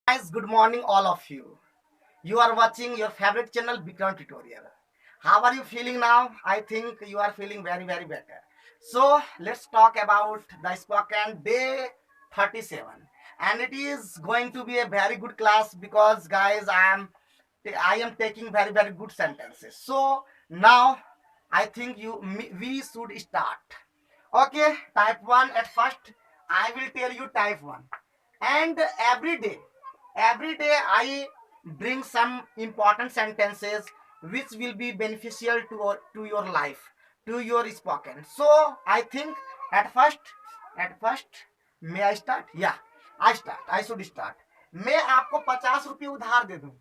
Guys, good morning, all of you. You are watching your favorite channel, Bikram Tutorial. How are you feeling now? I think you are feeling very better. So let's talk about the spoken day 37, and it is going to be a very good class because, guys, I am taking very good sentences. So now I think we should start. Okay, type 1 at first. I will tell you type 1. And every day I bring some important sentences which will be beneficial to your life, to your spoken. So I think at first may I start? Yeah, I should start. मैं आपको 50 रुपये उधार दे दूं.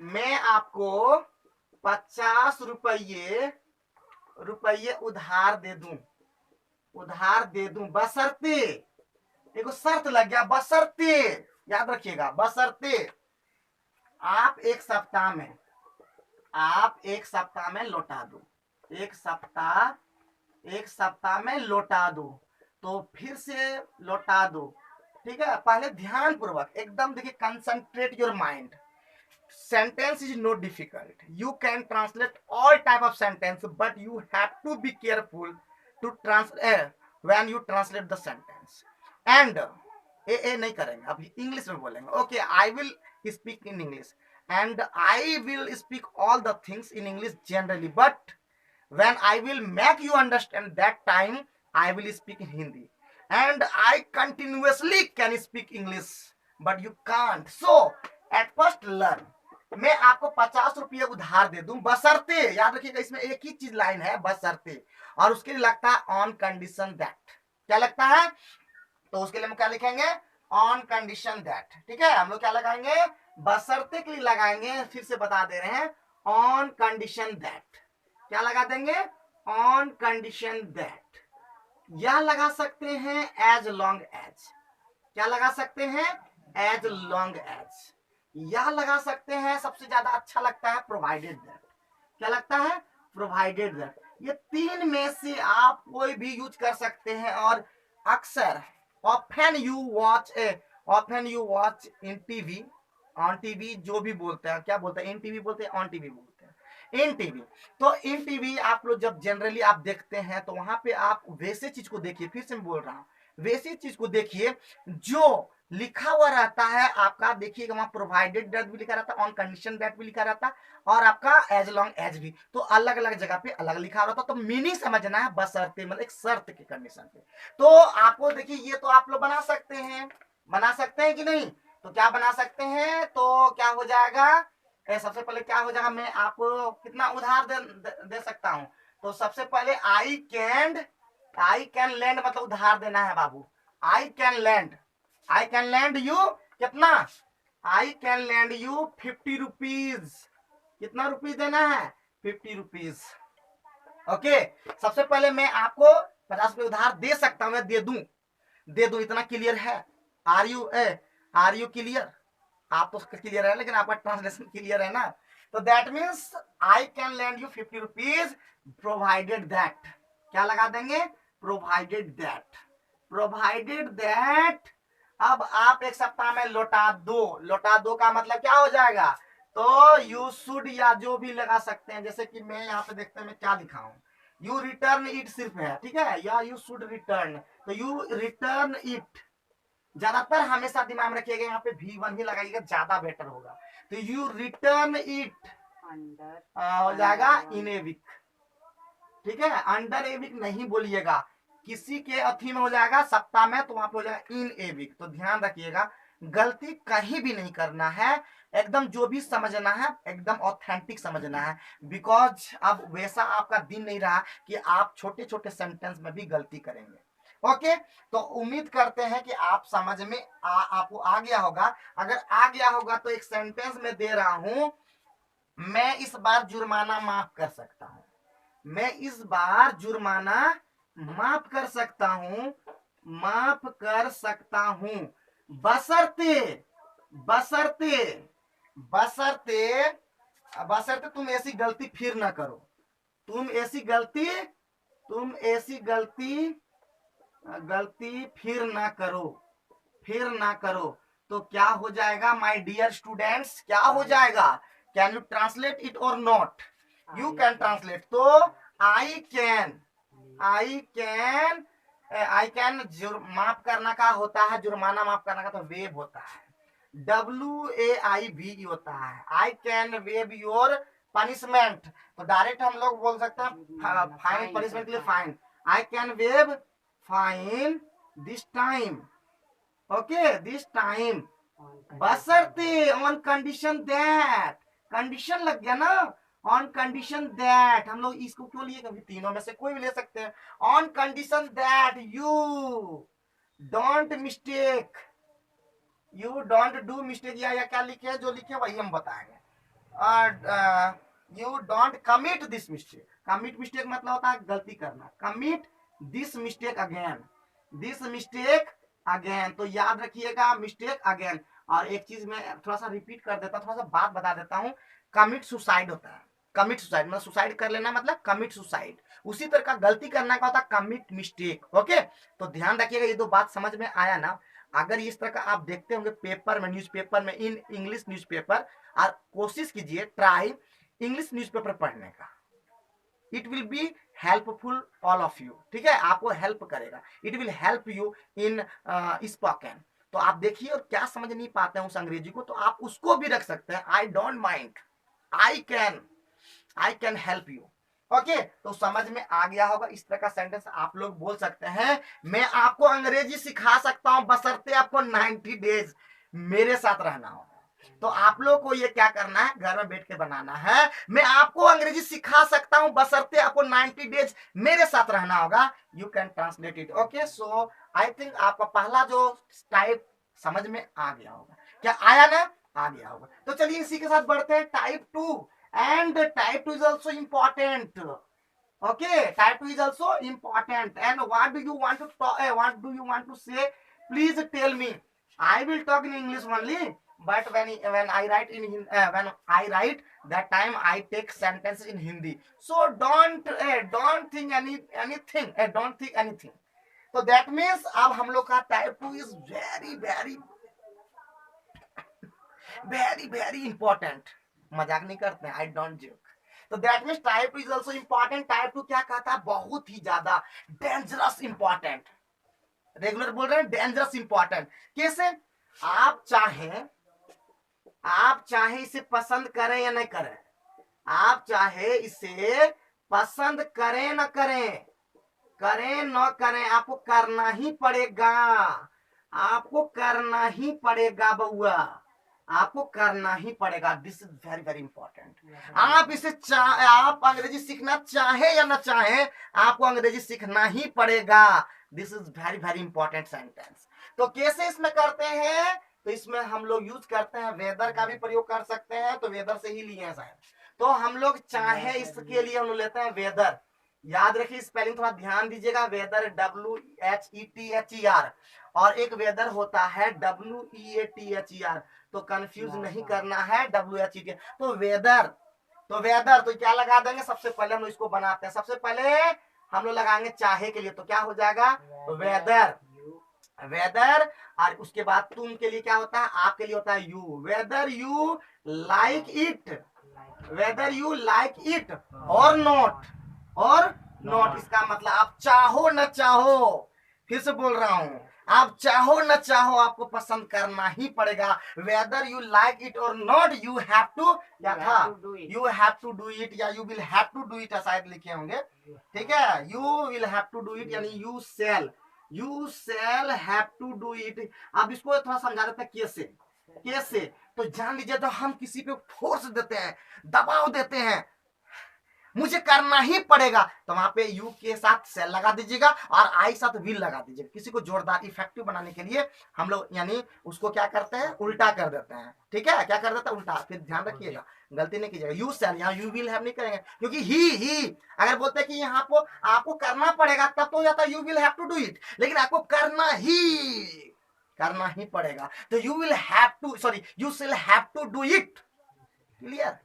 मैं आपको 50 रुपये उधार दे दूं बशर्ते. देखो शर्त लग गया, बशर्ते. याद रखिएगा, बशर्ते आप एक सप्ताह में लौटा दो. एक सप्ताह में लौटा दो. तो फिर से लौटा दो. ठीक है, पहले ध्यान पूर्वक एकदम देखिए, concentrate your mind. Sentence is not difficult. You can translate all type of sentence, but you have to be careful to translate when you translate the sentence. And ए नहीं करेंगे, अभी इंग्लिश में बोलेंगे. Okay, I will speak in English and I will speak all the things in English generally, but when I will make you understand, that time I will speak in Hindi. And I continuously can speak English, but you can't. So at first learn. मैं आपको 50 रुपये उधार दे दूं बशर्ते. याद रखिएगा, इसमें एक ही चीज लाइन है, बशर्ते. और उसके लिए लगता है ऑन कंडीशन दैट. क्या लगता है? तो उसके लिए हम क्या लिखेंगे? On condition that. ठीक है, हम लोग क्या लगाएंगे? बशर्ते के लिए लगाएंगे. फिर से बता दे रहे हैं, ऑन कंडीशन दैट. क्या लगा देंगे? On condition that. या लगा सकते हैं एज लॉन्ग एज. क्या लगा सकते हैं? As long as. या लगा सकते हैं, सबसे ज्यादा अच्छा लगता है, प्रोवाइडेड दैट. क्या लगता है? Provided that. ये तीन में से आप कोई भी यूज कर सकते हैं. और अक्सर often you watch in TV, on TV, जो भी बोलते हैं, क्या बोलते हैं, इन टीवी बोलते हैं, ऑन टीवी बोलते हैं, इन टीवी. तो इन टीवी आप लोग जब जनरली आप देखते हैं, तो वहां पे आप वैसे चीज को देखिए. फिर से मैं बोल रहा हूं, वैसी चीज को देखिए जो लिखा हुआ रहता है आपका. देखिएगा, वहां प्रोवाइडेड दैट भी लिखा रहता है, ऑन कंडीशन दैट भी लिखा रहता है, और आपका एज लॉन्ग एज भी. तो अलग अलग जगह पे अलग लिखा रहता है. तो मीनिंग समझना है, बशर्ते मतलब एक शर्त की कंडीशन पे. तो आपको देखिए, ये तो आप लोग बना सकते हैं कि नहीं? तो क्या बना सकते हैं? तो क्या हो जाएगा? सबसे पहले क्या हो जाएगा? मैं आपको कितना उधार दे सकता हूं? तो सबसे पहले आई कैन लैंड मतलब उधार देना है बाबू. आई कैन लैंड यू कितना? I can land you 50 rupees. कितना रुपीज देना है? 50 रुपीज. ओके, सबसे पहले मैं आपको 50 रुपये उधार दे सकता हूं, मैं दे दूं. इतना क्लियर है? Are you clear? आप तो क्लियर है, लेकिन आपका ट्रांसलेशन क्लियर है ना? तो that means I can land you 50 rupees provided that. क्या लगा देंगे? Provided that. अब आप एक सप्ताह में लौटा दो का मतलब क्या हो जाएगा? तो यू शुड या जो भी लगा सकते हैं. जैसे कि मैं यहाँ पे देखते हैं मैं क्या लिखा हूं, यू रिटर्न इट सिर्फ है. ठीक है, या यू शुड रिटर्न, तो यू रिटर्न इट. ज्यादातर हमेशा दिमाग में रखिएगा, यहाँ पे V1 ही लगाइएगा, ज्यादा बेटर होगा. तो यू रिटर्न इट हो जाएगा इन ए वीक. ठीक है, अंडर ए वीक नहीं बोलिएगा. किसी के अथी में हो जाएगा सप्ताह में, तो वहां पे हो जाएगा इन ए वीक. तो ध्यान रखिएगा, गलती कहीं भी नहीं करना है. एकदम जो भी समझना है एकदम ऑथेंटिक समझना है. बिकॉज अब वैसा आपका दिन नहीं रहा कि आप छोटे छोटे सेंटेंस में भी गलती करेंगे. ओके, तो उम्मीद करते हैं कि आप समझ में आपको आ गया होगा. अगर आ गया होगा तो एक सेंटेंस में दे रहा हूं, मैं इस बार जुर्माना माफ कर सकता हूं. मैं इस बार जुर्माना माफ कर सकता हूं बशर्ते बशर्ते बशर्ते बशर्ते तुम ऐसी गलती फिर ना करो. तुम ऐसी गलती फिर ना करो. तो क्या हो जाएगा माय डियर स्टूडेंट्स, क्या हो जाएगा? Can you translate it or not? You can translate. तो I can, I can, I can माफ करना का होता है, जुर्माना माफ करना का तो वेव होता है, WAIV होता है। I can wave your punishment, तो डायरेक्ट हम लोग बोल सकते हैं फाइन, पनिशमेंट के लिए fine. I can wave fine this time, okay this time, बशर्ते ऑन कंडीशन दैट, कंडीशन लग गया ना, ऑन कंडीशन दैट, हम लोग इसको क्यों लिए, कभी तीनों में से कोई भी ले सकते हैं। On condition that you don't mistake, you don't do mistake, या क्या लिखे, जो लिखे वही हम बताएंगे। You don't commit this mistake, commit mistake मतलब होता है गलती करना, commit this mistake again, this mistake again, तो याद रखिएगा मिस्टेक अगेन। और एक चीज मैं थोड़ा सा रिपीट कर देता हूँ, थोड़ा सा बात बता देता हूँ, कमिट सुसाइड होता है, कमिट सुसाइड मतलब सुसाइड कर लेना मतलब कमिट सुसाइड, उसी तरह का गलती करना का होता है कमिट मिस्टेक, ओके। तो ध्यान रखिएगा, ये दो बात समझ में आया ना। अगर इस तरह का आप देखते होंगे पेपर में, न्यूज़पेपर में, इन इंग्लिश न्यूज़पेपर, और कोशिश कीजिए ट्राई इंग्लिश न्यूज़पेपर पढ़ने का, it will be helpful all of you, ठीक है, आपको हेल्प करेगा, it will help you in spoken. तो आप देखिए, और क्या समझ नहीं पाते हैं उस अंग्रेजी को, तो आप उसको भी रख सकते हैं, I don't mind, I can help you, okay. तो समझ में आ गया होगा, इस तरह का सेंटेंस आप लोग बोल सकते हैं, मैं आपको अंग्रेजी सिखा सकता हूं बशर्ते आपको 90 डेज मेरे साथ रहना होगा। तो आप लोग को ये क्या करना है, घर में बैठ के बनाना है, मैं आपको अंग्रेजी सिखा सकता हूं बशर्ते आपको 90 डेज मेरे साथ रहना होगा, you can translate it, okay. So I think आपका पहला जो टाइप समझ में आ गया होगा, क्या आया ना, आ गया होगा। तो चलिए इसी के साथ बढ़ते हैं type 2, and type 2 is also important, okay, type 2 is also important, and what do you want to talk, what do you want to say, please tell me. I will talk in English only, but when I write in when I write that time I take sentences in Hindi, so don't think anything, don't think anything. So that means अब हम लोग का type 2 is very important, मजाक नहीं करते हैं, I don't joke. तो that means type 2 is also important. Type 2 क्या कहता है, बहुत ही ज्यादा डेंजरस इंपॉर्टेंट, रेगुलर बोल रहे हैं डेंजरस इंपॉर्टेंट। कैसे, आप चाहे इसे पसंद करें या नहीं करें, आप चाहे इसे पसंद करें न करें, करें न करें, आपको करना ही पड़ेगा, आपको करना ही पड़ेगा बउआ, आपको करना ही पड़ेगा। This is very important. आप इसे आप अंग्रेजी सीखना चाहे या ना चाहे, आपको अंग्रेजी सीखना ही पड़ेगा। This is very important sentence. तो कैसे इसमें करते हैं, तो इसमें हम लोग यूज करते हैं, वेदर का भी प्रयोग कर सकते हैं, तो वेदर से ही लिए हैं शायद, तो हम लोग चाहे इसके लिए हम लोग लेते हैं वेदर। याद रखिए स्पेलिंग थोड़ा ध्यान दीजिएगा, वेदर WHETHER, और एक वेदर होता है WEATHER, तो कंफ्यूज नहीं करना है, WHETHER। तो वेदर, तो क्या लगा देंगे, सबसे पहले हम लोग इसको बनाते हैं, सबसे पहले हम लोग लगाएंगे चाहे के लिए, तो क्या हो जाएगा वेदर, और उसके बाद तुम के लिए क्या होता है, आपके लिए होता है you, weather you like it, weather you like it or not, इसका मतलब आप चाहो न चाहो, फिर से बोल रहा हूं, आप चाहो न चाहो आपको पसंद करना ही पड़ेगा, whether you like it or not, you have to, क्या था, you have to do it, या you will have to do it शायद लिखे होंगे, ठीक है, you will have to do it, यानी you shall have to do it. अब इसको थोड़ा समझा देते हैं कैसे, तो जान लीजिए, तो हम किसी पे फोर्स देते हैं, दबाव देते हैं, मुझे करना ही पड़ेगा, तो वहां पे यू के साथ सेल लगा दीजिएगा और आई साथ विल लगा दीजिएगा। किसी को जोरदार इफेक्टिव बनाने के लिए हम लोग यानी उसको क्या करते हैं, उल्टा कर देते हैं, ठीक है, क्या कर देते हैं, उल्टा। फिर ध्यान रखिएगा, गलती नहीं कीजिएगा, यू सेल, यहाँ यू विल हैव नहीं करेंगे, क्योंकि ही अगर बोलते हैं कि यहाँ को आपको करना पड़ेगा, तब तो जाता है you will have to do it, लेकिन आपको करना ही पड़ेगा, तो you will have to, sorry, you shall have to do it, clear.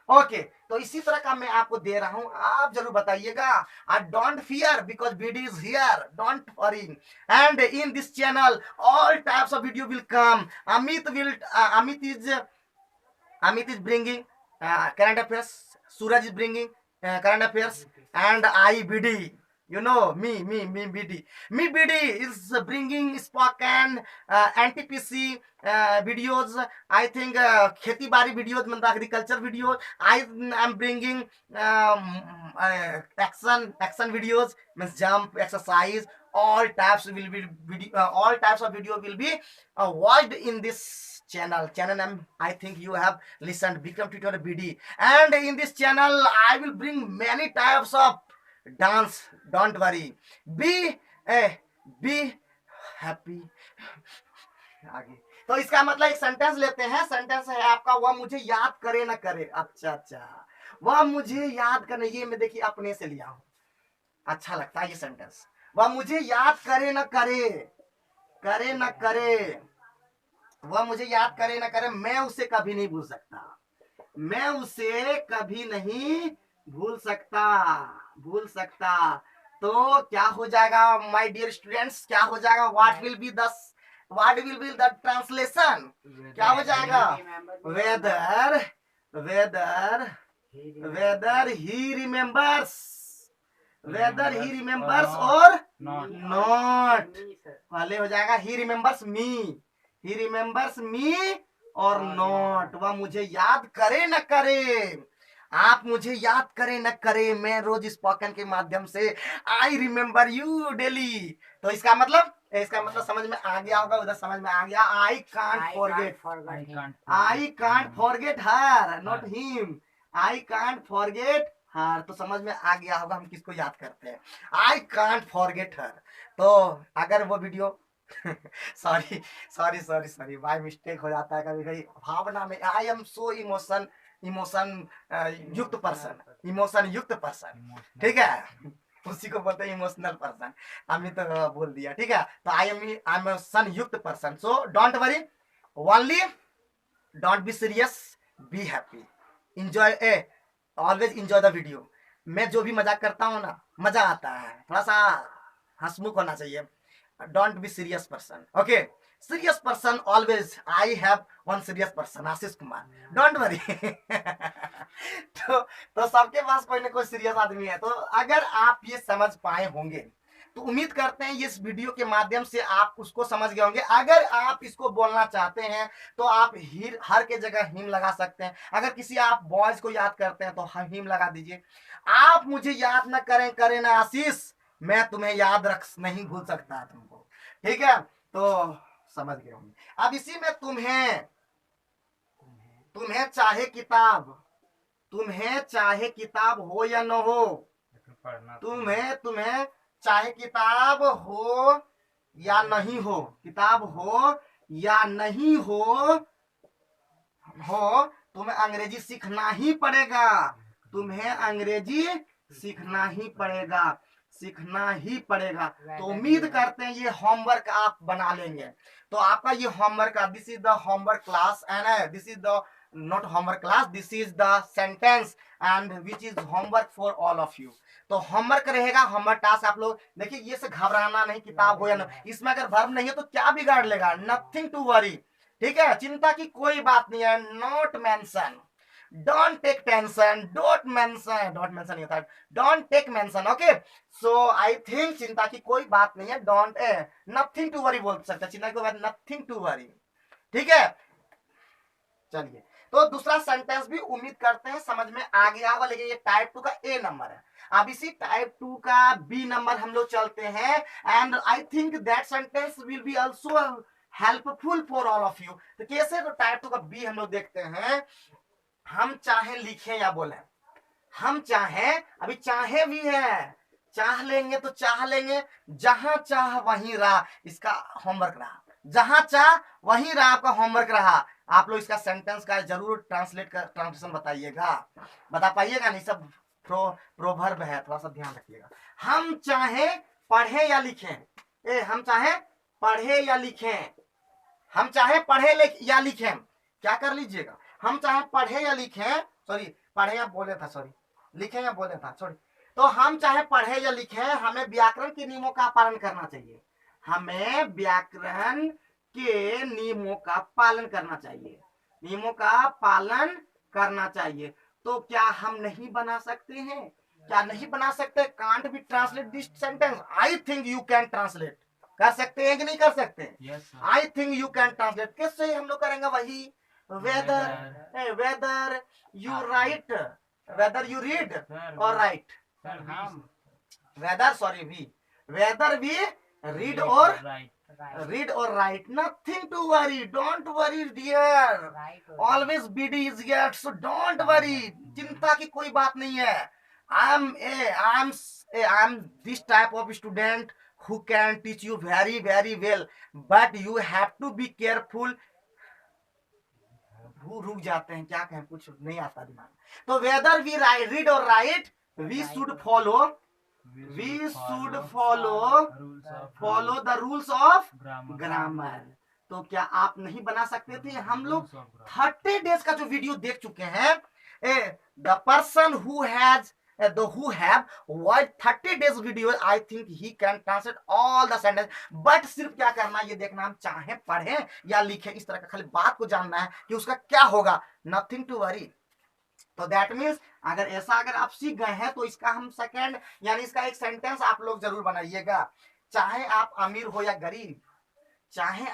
Okay, तो इसी तरह का मैं आपको दे रहा हूं, आप जरूर बताइएगा। Don't fear because BD is here, don't worry. And in this channel all types of video will come. Amit is bringing current affairs. Suraj is bringing current affairs, and I BD. You know me BD. Me BD is bringing spoken NTPC videos. I think खेती बाड़ी videos, मतलब agriculture videos. I am bringing action videos, means jump, exercise. All types will be video. All types of video will be watched in this channel name. I think you have listened Bikram Tutorial BD, and in this channel I will bring many types of dance. Don't worry, be be happy। आगे तो इसका मतलब एक sentence लेते हैं। Sentence है आपका, वह मुझे याद करे ना करे। अच्छा, वह मुझे याद करे, ये मैं देखिए अपने से लिया हूं, अच्छा लगता है ये सेंटेंस। वह मुझे याद करे ना करे, करे ना करे, वह मुझे याद करे ना करे, मैं उसे कभी नहीं भूल सकता, मैं उसे कभी नहीं भूल सकता। तो क्या हो जाएगा माय डियर स्टूडेंट्स, क्या हो जाएगा? What will be the translation? क्या हो जाएगा? वेदर ही रिमेम्बर्स और नॉट। पहले हो जाएगा ही रिमेम्बर्स मी और नॉट। वह मुझे याद करे न करे, आप मुझे याद करे न करे, मैं रोज स्पोकन के माध्यम से आई रिमेम्बर यू डेली। तो इसका मतलब समझ में आ गया होगा, उधर समझ में आ गया। I can't forget her, not him. I can't forget हर, तो समझ में आ गया होगा हम किसको याद करते हैं। आई कांट फॉरगेट हर। तो अगर वो वीडियो सॉरी बाय मिस्टेक हो जाता है कभी कभी भावना में। आई एम सो इमोशन युक्त पर्सन, ठीक है, उसी को बोलते हैं इमोशनल पर्सन। अभी तो बोल दिया, ठीक है। तो आई एम सन युक्त person. So don't worry, only don't be serious, be happy, enjoy, always enjoy the video. मैं जो भी मजाक करता हूँ ना, मजा आता है, थोड़ा सा हंसमुख होना चाहिए। Don't be serious person, okay. Serious person always, I have one serious person, Ashish Kumar, don't worry. तो सबके पास कोई ना कोई सीरियस आदमी है। तो अगर आप ये समझ पाए होंगे तो उम्मीद करते हैं इस वीडियो के माध्यम से आप उसको समझ गए होंगे। अगर आप इसको बोलना चाहते हैं तो आप हर के जगह हिम लगा सकते हैं। अगर किसी आप बॉयज को याद करते हैं तो हिम लगा दीजिए। आप मुझे याद ना करे ना आशीष, मैं तुम्हें याद नहीं भूल सकता तुमको, ठीक है। तो समझ गए होंगे। अब इसी में तुम्हें चाहे किताब हो या न हो, तुम्हें चाहे किताब हो या नहीं हो, तुम्हें अंग्रेजी सीखना ही पड़ेगा। तो उम्मीद करते हैं ये होमवर्क आप बना लेंगे। तो आपका ये homework, this is the homework class and this is the not homework class, this is the sentence and which is homework for all of you. तो होमवर्क रहेगा, होमवर्क टास्क आप लोग देखिए। ये से घबराना नहीं, किताब हो या ना, इसमें अगर वर्ब नहीं है तो क्या बिगाड़ लेगा, नथिंग टू वरी, ठीक है, चिंता की कोई बात नहीं है। Not mention, don't take tension, don't mention ये था, don't take mention, okay. So I think चिंता की कोई बात नहीं है, डोंट नथिंग टू वरी बोल सकते हैं, चिंता की बात नथिंग टू वरी, ठीक है। चलिए, तो दूसरा सेंटेंस भी उम्मीद करते हैं समझ में आ गया होगा, लेकिन ये टाइप 2 का ए नंबर है। अब इसी टाइप 2 का बी नंबर हम लोग चलते हैं, and I think that sentence will be also helpful for all of you. तो कैसे, तो टाइप 2 का बी हम लोग देखते हैं। हम चाहे लिखें या बोलें, हम चाहे, अभी चाहे भी है, चाह लेंगे तो चाह लेंगे, जहां चाह वहीं रहा, इसका होमवर्क रहा, जहां चाह वहीं रहा आपका होमवर्क रहा। आप लोग इसका सेंटेंस का जरूर ट्रांसलेशन बता पाइएगा, नहीं सब प्रोवर्ब है, थोड़ा सा ध्यान रखिएगा। हम चाहे पढ़े या लिखें, हम चाहे पढ़े या लिखें, क्या कर लीजिएगा, हम चाहे पढ़े या लिखें, सॉरी, पढ़े या बोले था, सॉरी, लिखे या बोले था, सॉरी। तो हम चाहे पढ़े या लिखे, हमें व्याकरण के नियमों का पालन करना चाहिए। हमें व्याकरण के नियमों का पालन करना चाहिए, नियमों का पालन करना चाहिए। तो क्या हम नहीं बना सकते हैं? क्या नहीं बना सकते? Can't be translate this sentence? I think you can translate. कर सकते हैं कि नहीं कर सकते? I think you can translate. किससे हम लोग करेंगे? वही whether, whether you write, whether you read or write, whether, sorry, we, whether we read or read or write. Nothing to worry, don't worry dear, always BD is yet, so don't worry. चिंता की कोई बात नहीं है। I'm this type of student who can teach you very very well, but you have to be careful. रुक जाते हैं, क्या कहें, कुछ नहीं आता दिमाग। तो whether we read or write, we should follow the rules of grammar. तो क्या आप नहीं बना सकते थे? हम लोग 30 डेज का जो वीडियो देख चुके हैं, the person who have watched 30 days video, I think he can translate all the sentence. But सिर्फ क्या करना है ये देखना, हम चाहे पढ़ें या लिखें, इस तरह का खाली बात को जानना है कि उसका क्या होगा। Nothing to worry. तो दैट मीन्स अगर आप सीख गए हैं तो इसका हम सेकंड यानी इसका एक सेंटेंस आप लोग जरूर बनाइएगा। चाहे आप अमीर हो या गरीब, चाहे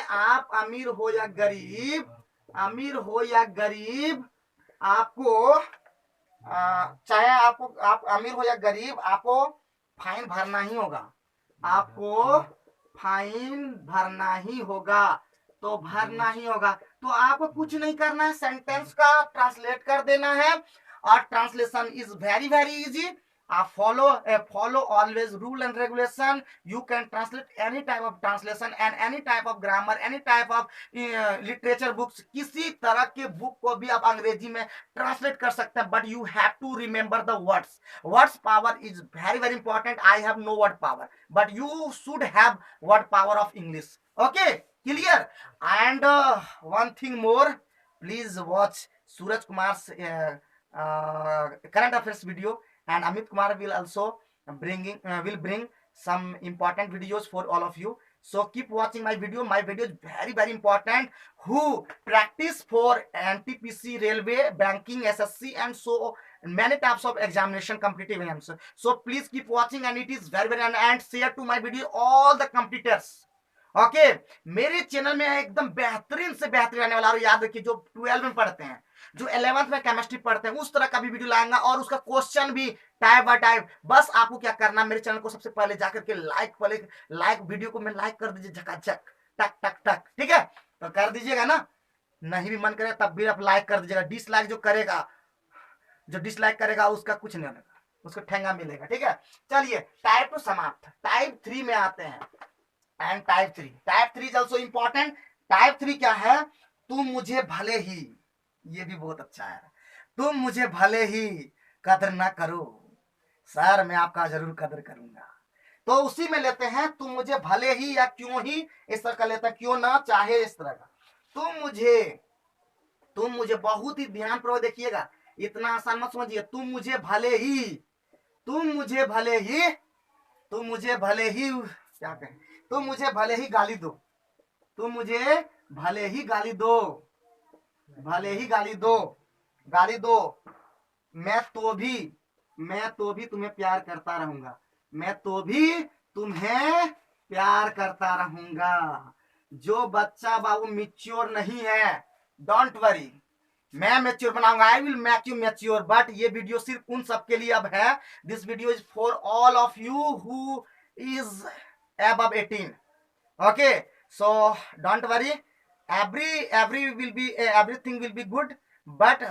आप अमीर हो या गरीब, आपको चाहे आप अमीर हो या गरीब, आपको फाइन भरना ही होगा, तो भरना ही होगा। तो आपको कुछ नहीं करना है, सेंटेंस का ट्रांसलेट कर देना है, और translation is very very easy. follow always rule and regulation. You can translate any type of translation and any type of grammar, any type of literature books. किसी तरह के बुक को भी आप अंग्रेजी में ट्रांसलेट कर सकते हैं, but you have to remember the words power is very very important. I have no word power, but you should have word power of English. Okay, clear? And one thing more, please watch Suraj Kumar's current affairs video, and Amit Kumar will also will bring some important videos for all of you. So keep watching my video. My video is very very important. Who practice for NTPC, railway, banking, SSC, and so many types of examination, competitive exams. So please keep watching, and it is very very, and share to my video all the competitors. Okay मेरे channel में एकदम बेहतरीन से बेहतरीन आने वाला। और याद रखिए, जो 12 में पढ़ते हैं, जो 11th में केमिस्ट्री पढ़ते हैं, उस तरह का भी वीडियो लाएंगा, और उसका क्वेश्चन भी टाइप बाय टाइप। बस आपको क्या करना, मेरे चैनल को सबसे पहले जाकर के लाइक वीडियो को में लाइक कर दीजिए, झकाझक, टक टक टक, ठीक है? तो कर दीजिएगा ना, नहीं भी मन करे तब भी आप लाइक कर दीजिएगा। जो डिसलाइक करेगा उसका कुछ नहीं होगा, उसको ठेंगा मिलेगा, ठीक है? चलिए टाइप 2 समाप्त। टाइप 3 में आते हैं। And type 3 is also important. Type 3 क्या है? तुम मुझे भले ही, ये भी बहुत अच्छा है, तुम मुझे भले ही कदर ना करो, सर मैं आपका जरूर कदर करूंगा। तो उसी में लेते हैं, तुम मुझे भले ही या क्यों ही, इस तरह का लेते हैं, क्यों ना चाहे, इस तरह का। तुम मुझे बहुत ही ध्यानपूर्वक देखिएगा, इतना आसान मत समझिए। तुम मुझे भले ही क्या कहें, तुम मुझे भले ही गाली दो, गाली दो, मैं तो भी तुम्हें प्यार करता रहूंगा। जो बच्चा बाबू मैच्योर नहीं है, डोंट वरी, मैं मैच्योर बनाऊंगा। I will make you mature. But ये वीडियो सिर्फ उन सबके लिए अब है। This video is for all of you who is above 18. Okay, so don't worry, everything will be good, but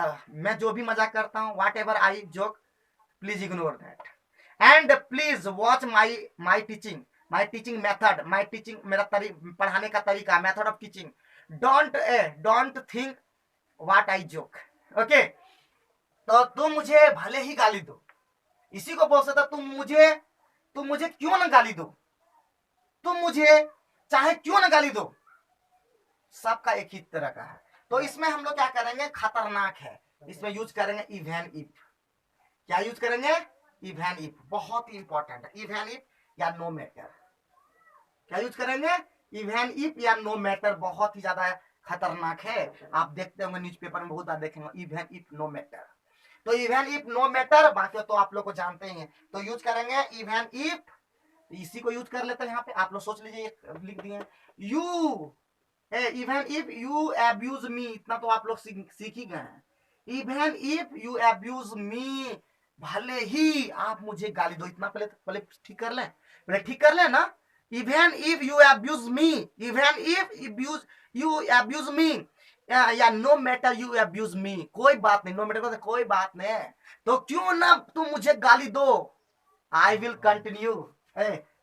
मैं जो भी मजाक करता हूँ, whatever I joke, please ignore that, and please watch my teaching method, मेरा पढ़ाने का तरीका, method of teaching. Don't think what I joke. Okay, तो तुम मुझे भले ही गाली दो, इसी को बोल सकता, तुम मुझे क्यों ना गाली दो, तुम मुझे चाहे क्यों ना गाली दो, सबका एक ही तरह का है। तो इसमें हम लोग क्या करेंगे, खतरनाक है, इसमें यूज करेंगे इवन इफ। क्या यूज करेंगे, इवन इफ, बहुत ही इंपॉर्टेंट है, इवन इफ या नो मैटर। क्या यूज करेंगे, इवन इफ या नो मैटर, बहुत ही ज्यादा खतरनाक है। आप देखते होंगे न्यूज़पेपर में बहुत ज्यादा देखेंगे इवन इफ नो मैटर। तो इवन इफ नो मैटर बाकी तो आप लोग को जानते ही हैं, तो यूज करेंगे इवन इफ। इसी को यूज कर लेते हैं यहाँ पे, आप लोग सोच लीजिए, लिख दिए you, even if you abuse मी, इतना तो आप लोग सीख ही गए हैं। इवन इफ यू अब्यूज मी, भले ही आप मुझे गाली दो, इतना पहले पहले ठीक कर लें, पहले ठीक कर लें ना। Even if you abuse me, even if you abuse me, या no matter you abuse me, कोई बात नहीं, नो मैटर कोई बात नहीं, तो क्यों ना तुम मुझे गाली दो, I will continue,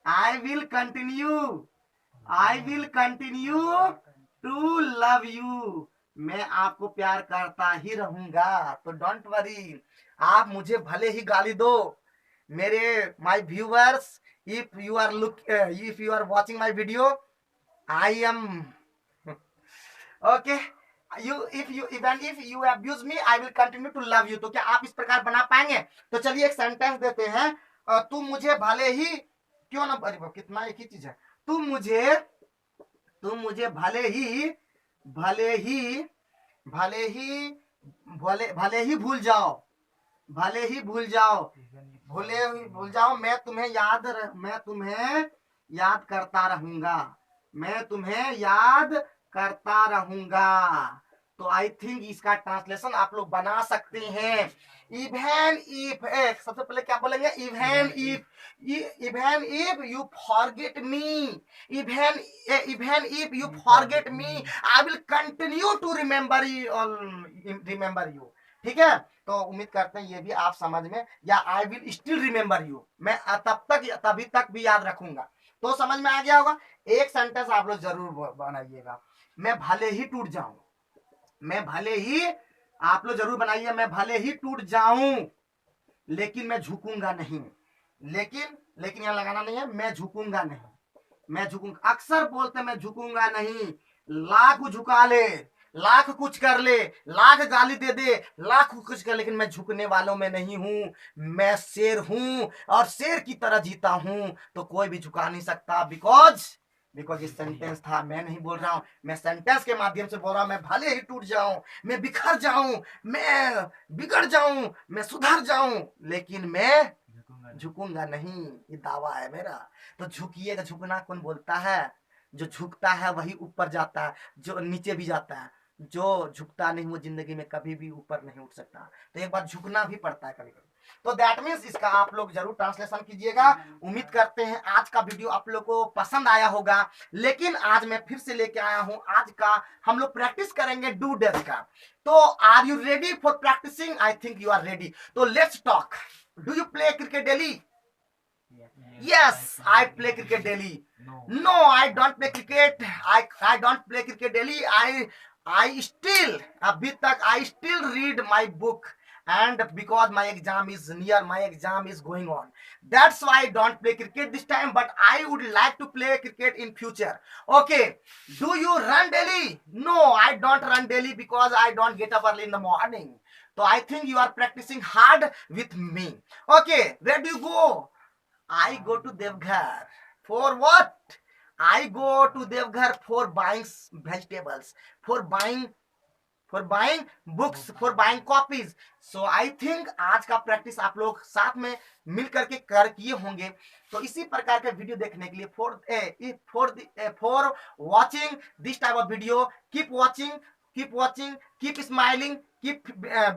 I will continue, I will continue to love you, मैं आपको प्यार करता ही रहूंगा, तो डोंट वरी, आप मुझे भले ही गाली दो। मेरे my viewers, if you are watching my video, I am okay, even if you abuse me, I will continue to love you. तो क्या आप इस प्रकार बना पाएंगे? तो चलिए एक सेंटेंस देते हैं, तुम मुझे भले ही, क्यों ना, अरे कितना एक ही चीज है, तुम मुझे भले ही भूल जाओ, भूल जाओ, मैं तुम्हें याद करता रहूंगा, मैं तुम्हें याद करता रहूंगा। तो आई थिंक इसका ट्रांसलेशन आप लोग बना सकते हैं, इवन इफ, सबसे पहले क्या बोलेंगे, even if you forget me, even if you forget me, I will continue to remember you. ठीक है, तो उम्मीद करते हैं ये भी आप समझ में, या I will still remember you, मैं तभी तक भी याद रखूंगा। तो समझ में आ गया होगा। एक सेंटेंस आप लोग जरूर बनाइएगा, मैं भले ही टूट जाऊं, आप लोग जरूर बनाइए, मैं भले ही टूट जाऊं लेकिन मैं झुकूंगा नहीं, लेकिन यहां लगाना नहीं है, मैं झुकूंगा नहीं, अक्सर बोलते मैं झुकूंगा नहीं, लाख झुका ले, लाख कुछ कर ले, लाख गाली दे दे, लाख कुछ कर, लेकिन मैं झुकने वालों में नहीं हूं, मैं शेर हूं और शेर की तरह जीता हूं, तो कोई भी झुका नहीं सकता, बिकॉज ये सेंटेंस था, मैं नहीं बोल रहा हूं, मैं सेंटेंस के माध्यम से बोल रहा हूं, मैं भले ही टूट जाऊं, मैं बिखर जाऊं, मैं बिगड़ जाऊं, मैं सुधर जाऊं, लेकिन मैं झुकूंगा नहीं, ये दावा है मेरा। तो झुकिएगा, झुकना कौन बोलता है, जो झुकता है वही ऊपर जाता है, जो नीचे भी जाता है, जो झुकता नहीं वो जिंदगी में कभी भी ऊपर नहीं उठ सकता, तो एक बार झुकना भी पड़ता है कभी कभी। तो दैट मीन्स इसका आप लोग जरूर ट्रांसलेशन कीजिएगा। उम्मीद करते हैं आज का वीडियो आप लोग को पसंद आया होगा, लेकिन आज मैं फिर से लेके आया हूं, आज का हम लोग प्रैक्टिस करेंगे डू डेज का। तो are you ready for practicing? I think you are ready, तो let's talk. Do you play cricket daily? Yes, I play cricket daily. No, I don't play cricket. I don't play cricket daily. I still, अभी तक I still read my book, and because my exam is near, my exam is going on. That's why I don't play cricket this time, but I would like to play cricket in future. Okay. Do you run daily? No, I don't run daily because I don't get up early in the morning. So I think you are practicing hard with me. Okay, where do you go? I go to Devghar. For what? I go to Devghar for buying vegetables, for buying books, for buying copies. So I think आज का practice आप लोग साथ में मिल करके कर किए होंगे। तो इसी प्रकार के वीडियो देखने के लिए for watching this type of video, keep watching, keep smiling, keep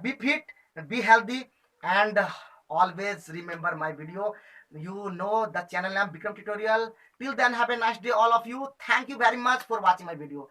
be fit, be healthy, and always remember my video. You know the channel name Bikram Tutorial. Till then, have a nice day all of you. Thank you very much for watching my video.